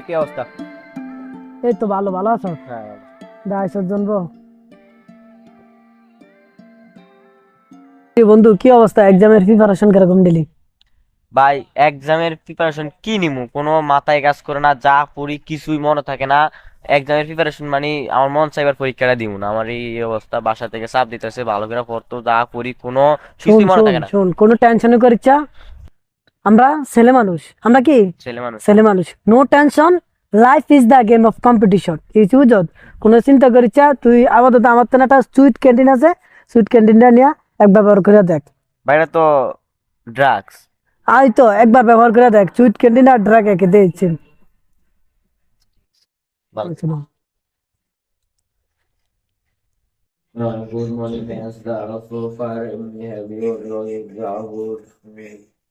কি অবস্থা? এই তো ভালো ভালো আছো? হ্যাঁ দাইছর জন্য বন্ধু, কি অবস্থা? এক্সামের প্রিপারেশন কিরকম দিলি? ভাই, এক্সামের প্রিপারেশন কি নিমু, কোনো মাথায় কাজ করে না, যা পড়ি কিছুই মনে থাকে না। এক্সামের প্রিপারেশন মানে আমার মন চাইবার পরীক্ষাটা দিব না, আমার এই অবস্থা। বাসা থেকে চাপ দিতেছে ভালো করে পড়তো, যা পড়ি কোনো শোন কিছুই মনে শোন থাকে না। শোন, কোনো টেনশন করিস না। আমরা ছেলে মানুষ, আমরা কি ছেলে মানুষ। ছেলে মানুষ, no tension. Life is the game of competition. কিছু বুঝত? কোনো চিন্তা করিস না তুই। আপাতত আমার তো একটা সুইট ক্যান্টিন আছে, সুইট ক্যান্টিনটা নিয়ে একবার ব্যবহার করে দেখ। বাইরে তো ড্রাগস। আই তো একবার ব্যবহার করে দেখ, সুইট ক্যান্টিন আর ড্রাগ একে দিয়েছেন। ভালো। Good morning, thanks God so far. We have your lawyer, Rahul.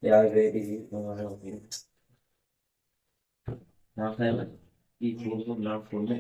We are ready. Now, Simon, each one now for me.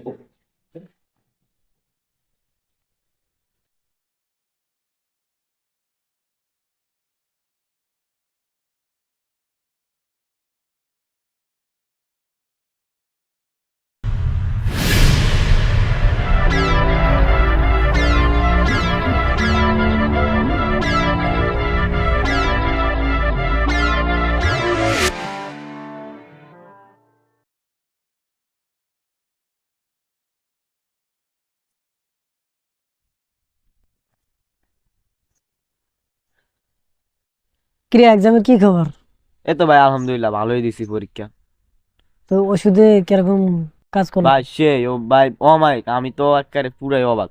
ক্রিয়া এক্সামের কি খবর? এই তো ভাই, আলহামদুলিল্লাহ ভালোই দিছি পরীক্ষা। তো ওষুধে কিরকম কাজ করলো? ভাই সে ও ভাই, ও মাই, আমি তো একেবারে পুরাই অবাক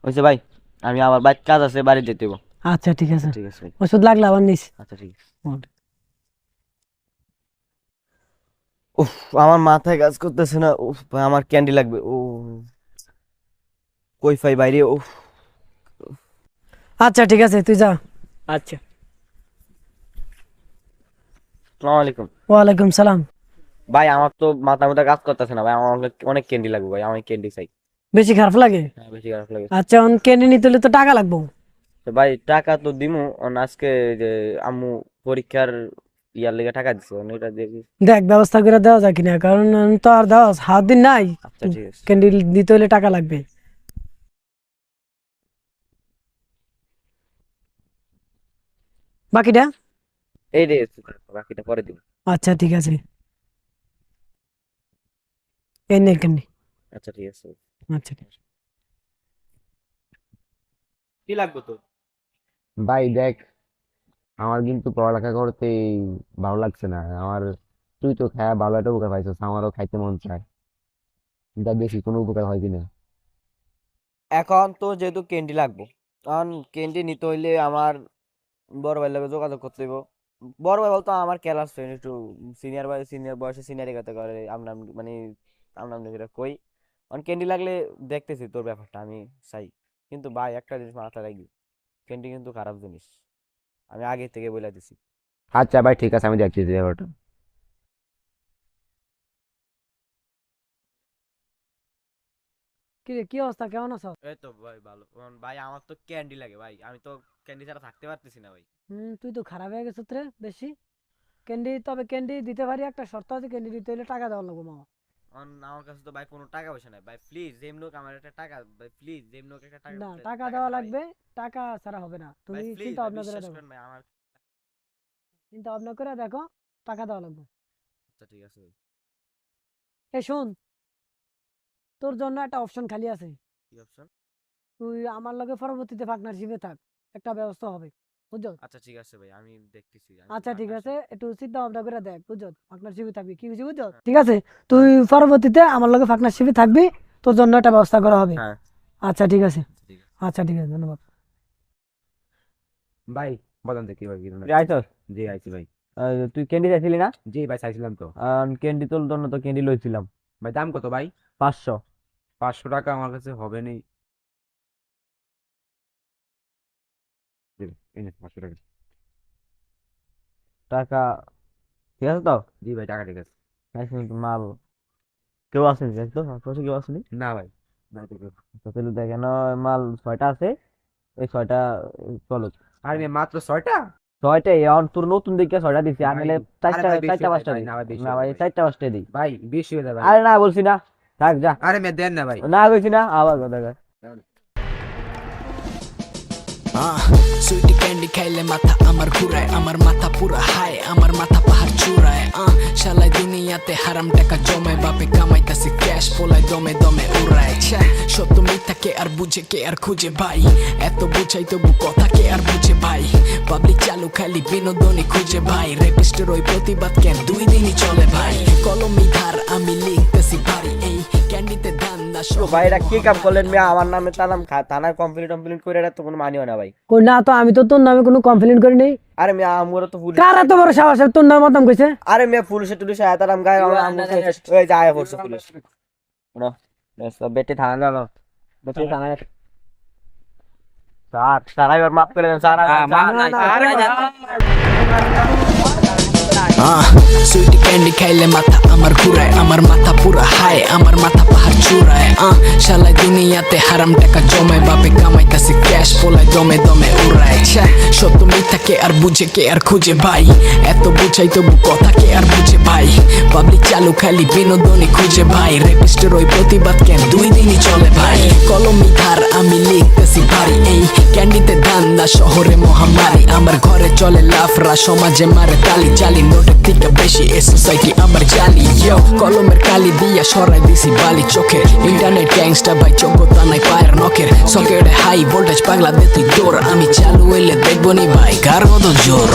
হয়েছে ভাই। আমি আবার বাইক কাজ আছে, বাড়ি যেতে হইব। আচ্ছা ঠিক আচ্ছা আছে, ঠিক আছে ভাই। ওষুধ লাগলে আবার নিস। আচ্ছা ঠিক আছে। উফ, আমার মাথায় কাজ করতেছে না। উফ ভাই, আমার ক্যান্ডি লাগবে। ও কই ফাই বাইরে। উফ। আচ্ছা ঠিক আছে, তুই যা। আচ্ছা। আসসালামু আলাইকুম। ওয়ালাইকুম সালাম। ভাই, আমার তো মাথা মাথা কাজ করতেছে না ভাই, আমার অনেক অনেক ক্যান্ডি লাগবে ভাই, আমি ক্যান্ডি চাই। বেশি খারাপ লাগে? হ্যাঁ, বেশি খারাপ লাগে। আচ্ছা, অন কেনে নিতে হলে তো টাকা লাগবে। তো ভাই, টাকা তো দিমু আজকে, যে আম্মু পরীক্ষার ইয়ার লেগে টাকা দিছে, ওইটা দেখি। দেখ ব্যবস্থা করে দেওয়া যায় কিনা, কারণ তো আর দেওয়া হাত দিন নাই। আচ্ছা ঠিক আছে। ক্যান্ডেল দিতে হলে টাকা লাগবে। বাকিটা? এই রে, বাকিটা পরে দিব। আচ্ছা ঠিক আছে, এই নে ক্যান্ডি। আচ্ছা ঠিক আছে। আচ্ছা। কি লাগবে তো? ভাই দেখ, আমার কিন্তু পড়ালেখা করতে ভালো লাগছে না আমার। তুই তো খায় ভালো একটা উপকার পাইছিস, আমারও খাইতে মন চায়, কিন্তু আর বেশি কোনো উপকার হয় কিনা। এখন তো যেহেতু ক্যান্ডি লাগবে, কারণ ক্যান্ডি নিতে হইলে আমার বড় ভাইয়ের লগে যোগাযোগ করতে হইব। বড় ভাই বলতো আমার ক্লাস ফ্রেন্ড, একটু সিনিয়র বয়সে সিনিয়রি কথা করে আমরা, মানে আমরা কই। কারণ ক্যান্ডি লাগলে দেখতেছি তোর ব্যাপারটা আমি চাই। কিন্তু ভাই, একটা জিনিস মাথায় রাখবি, ক্যান্ডি কিন্তু খারাপ জিনিস, আমি আগে থেকে বলে দিছি। আচ্ছা ভাই ঠিক আছে, আমি দেখতেছি ব্যাপারটা। কি রে, কি অবস্থা, কেমন আছো? এই তো ভাই ভালো। কারণ ভাই, আমার তো ক্যান্ডি লাগে ভাই, আমি তো ক্যান্ডি ছাড়া থাকতে পারতেছি না ভাই। তুই তো খারাপ হয়ে গেছিস রে বেশি। ক্যান্ডি, তবে ক্যান্ডি দিতে পারি, একটা শর্ত আছে, ক্যান্ডি দিতে হলে টাকা দেওয়া লাগবে মামা। কারণ আমার কাছে তো ভাই কোনো টাকা পয়সা নাই ভাই, প্লিজ যেমন হোক আমার একটা টাকা, ভাই প্লিজ যেমন হোক একটা টাকা, না, টাকা টাকা দেওয়া ছাড়া ভাই। লাগবে। টাকা ছাড়া হবে না, ভাই তুমি প্লিজ চিন্তা ভাই, ভাবনা করে বিশ্বাস দেখো। করেন ভাই আমার। চিন্তা ভাবনা করে দেখো, টাকা দেওয়া লাগবে। আচ্ছা ঠিক আছে ভাই। এই শোন, তোর জন্য একটা অপশন খালি আছে। কি অপশন? তুই আমার লগে পরবর্তীতে পার্টনারশিপে থাক, একটা ব্যবস্থা হবে, বুঝছো? আচ্ছা ঠিক আছে ভাই, আমি দেখতেছি, আমি আচ্ছা ঠিক আছে, পার্টনারশিপ। একটু চিন্তা ভাবনা করে দেখ, বুঝছো? পার্টনারশিপে থাকবি কি বুঝি, বুঝছো? ঠিক আছে, তুই হ্যাঁ পরবর্তীতে আমার লগে পার্টনারশিপে থাকবি, তোর জন্য একটা ব্যবস্থা করা হবে। হ্যাঁ। আচ্ছা ঠিক আছে। আচ্ছা ঠিক আছে। আচ্ছা ঠিক আছে, ধন্যবাদ। ভাই বলেন তো কিভাবে কি ধরনের- আইসস? জি আইছি ভাই। তুই ক্যান্ডি চাইছিলি না? জি ভাই চাইছিলাম তো। ক্যান্ডি তোর জন্য তো ক্যান্ডি লইছিলাম। ভাই দাম কত ভাই? 500। 500 টাকা আমার কাছে হবে নি। জি, এই নে 500 টাকা। টাকা ঠিক আছে তো? জি ভাই টাকা ঠিক আছে। মাল কেউ আসেনি, দেখ তো আশেপাশে কেউ আসেনি। না ভাই, নাই তো কেউ। তো তাহলে দেখেন, মাল 6টা আছে, এই 6টা চলো। আর মেয়ে মাত্র 6টা? ছয়টাই এখন তোর নতুন দিকে ছয়টা দিছি আর নাহলে আরে ভাই, বেশি চারটা হয়ে পাঁচটা যায়, দিই না ভাই, বেশি না হয়ে ভাই যায়। চারটা পাঁচটা দিই ভাই বেশি হয়ে যায় ভাই। আরে না বলছি না থাক যা আরে মে দেন না ভাই। না কইছি না আবার কথা কয়। সুইটি ক্যান্ডি খাইলে মাথা আমার ঘুরায়, আমার মাথা পুরা হায়, আমার মাথা পাহাড় চূড়ায়। শালাই দুনিয়াতে হারাম টাকা জমায়, বাপে কামাইতাছে ক্যাশ, পোলায় দমে দমে উড়ায়। ছ্যা, সত্য মিথ্যা কে আর বুঝে, কে আর খুঁজে ভাই, এত বুঝাই তবু কথা কে আর বুঝে ভাই। পাবলিক চালু খালি বিনোদনই খুঁজে ভাই, রেপিস্টের ওই প্রতিবাদ কেন 2 দিনই চলে ভাই। কলমি ধার আমি লিখতেছি ভারী, এই ক্যান্ডিতে ধান্দা তো ভাই এটা কি কাম করলেন মিয়া আমার নামে থানায় কমপ্লেন করে এটা তো কোনো মানিও না ভাই কই না তো আমি তো তোর নামে কোনো কমপ্লেন করি নাই। আরে মিয়া আমগরে তো পুলিশ কার এত বড় সাহস তোর নাম বদনাম কইছে? আরে মিয়া পুলিশে টুলিশে আয়তারাম গায়ে ওই যায় পড়ছে পুলিশ না বেটি থানা জানো বেটি থানা স্যার স্যার এবার মাফ করে দেন স্যার সুইটি ক্যান্ডি খাইলে মাথা আমার ঘুরায়, আমার মাথা পুরা হায়, আমার মাথা পাহাড় চূড়ায়। শালাই দুনিয়াতে হারাম টাকা জমায়, বাপে কামাইতাছে ক্যাশ, পোলায় দমে দমে উড়ায়। ছ্যা, সত্য মিথ্যা কে আর বুঝে, কে আর খুঁজে ভাই, এত বুঝাই তবু কথা কে আর বুঝে ভাই। পাবলিক চালু খালি বিনোদনই খুঁজে ভাই, রেপিস্টের ওই প্রতিবাদ কেন 2 দিনই চলে ভাই। কলমি ধার আমি লিখতেছি ভারী, এই ক্যান্ডিতে ধান্দা শহরে মহামারী। আমার ঘরে চলে লাফরা, সমাজে মারে তালি চালি, নোটের থেকে বেশি এ সোসাইটি আমার জালি। কলমের কালি দিয়া সরাই দিছি বালি চোখের, ইন্টারনেট গ্যাংস্টার ভাই যোগ্যতা নাই পায়ের নখের। সকেটে হাই ভোল্টেজ পাগলা দে তুই দৌড়, আমি চালু এলে দেখবো নি ভাই কার মতো জোর।